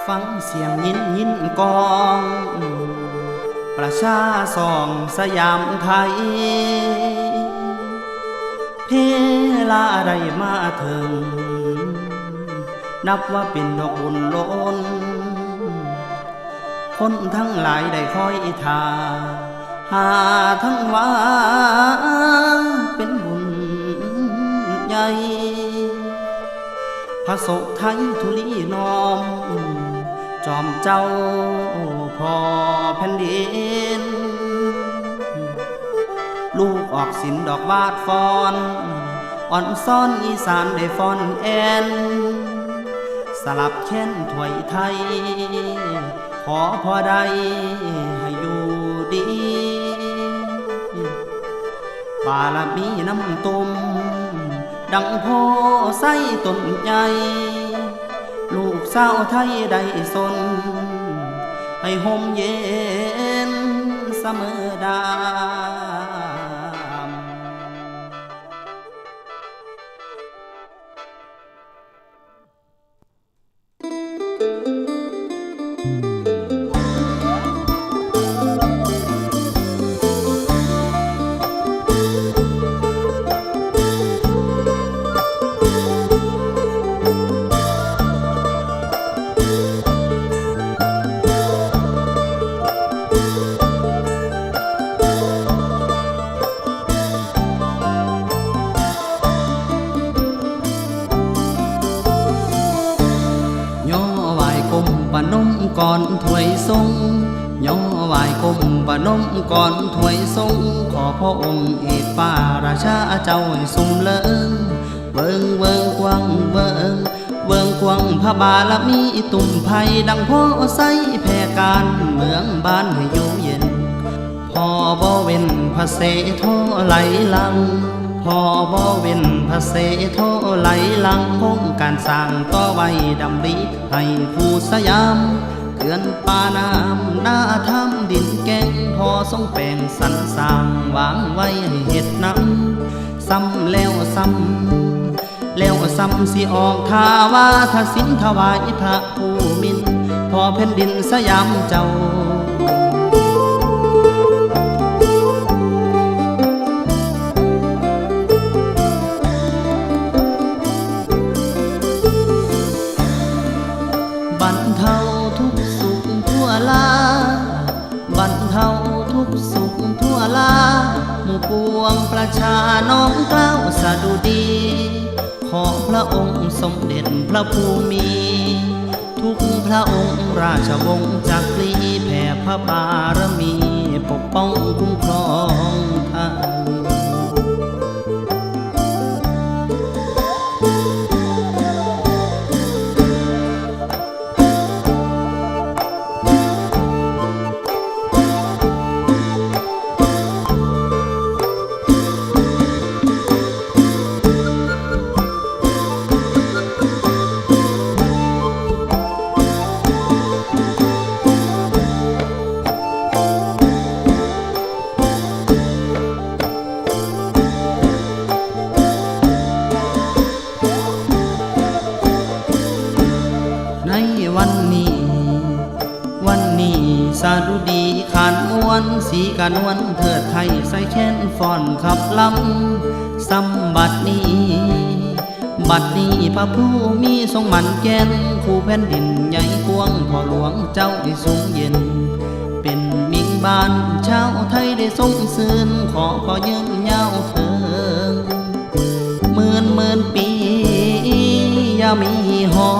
ฟังเสียงยินกอง ประชาสองสยามไทย เพลาใดมาถึง นับว่าเป็นดอกบุญล้น คนทั้งหลายได้คอยทาหาทั้งว่าเป็นบุญใหญ่พระโสไทยทุลีน้อม จอมเจ้าพ่อแผ่นดิน ลูกออกสินดอกบาดฟอนอ่อนซ่อนอีสานได้ฟอนแอนสลับเช่นถวยไทย ขอพอได้ให้อยู่ดีบารมีน้ำตุ่มดังโพไส้ต้นใหญ่ลูกสาวไทยได้สนให้ห่มเย็นเสมอดาปนมก่อนถวยทรงย่อไหวก้มปนมก่อนถวยทรงขอพระองค์เอกฟ้าราชาเจ้าให้ทรงเลิงเบิงกวางเบิงกวางพระบารมีตุ่มไผ่ดังพ่อไส้แผ่การเมืองบ้านให้อยู่เย็นพอบ่เว้นพระเสโทไหลลังพอบ่เว้นพระเสโทไหลลังคงการสร้างต่อไว้ดำริให้ผู้สยามเขื่อนป่าน้ำนาทำดินแกงพอทรงแปลงสรรสร้างวางไว้ให้เฮ็ดน้ำซ้ำแล้วซ้ำสิออกทาวาทศิลถวายพระผู้มินพอแผ่นดินสยามเจ้าบรรเทาทุกสุขทั่วลาบรรเทาทุกสุขทั่วลาหมู่ปวงประชาน้อมเกล้าสะดุดีขอพระองค์สมเด็จพระภูมิทุกพระองค์ราชวงศ์จักรีแผ่พระบารมีปกป้องคุ้มครองไทยวันนี้สาดุดีขานมวนสีกานวนเถิดไทยใส่แค้นฟ้อนขับลำซ้ำบัดนี้พระผู้มีทรงมันแก่นคู่แผ่นดินใหญ่กวงพ่อหลวงเจ้าได้ทรงเย็นเป็นมิ่งบานชาวไทยได้ทรงซื่นขอยืนยาวเถิงหมื่นปีอย่ามีหอ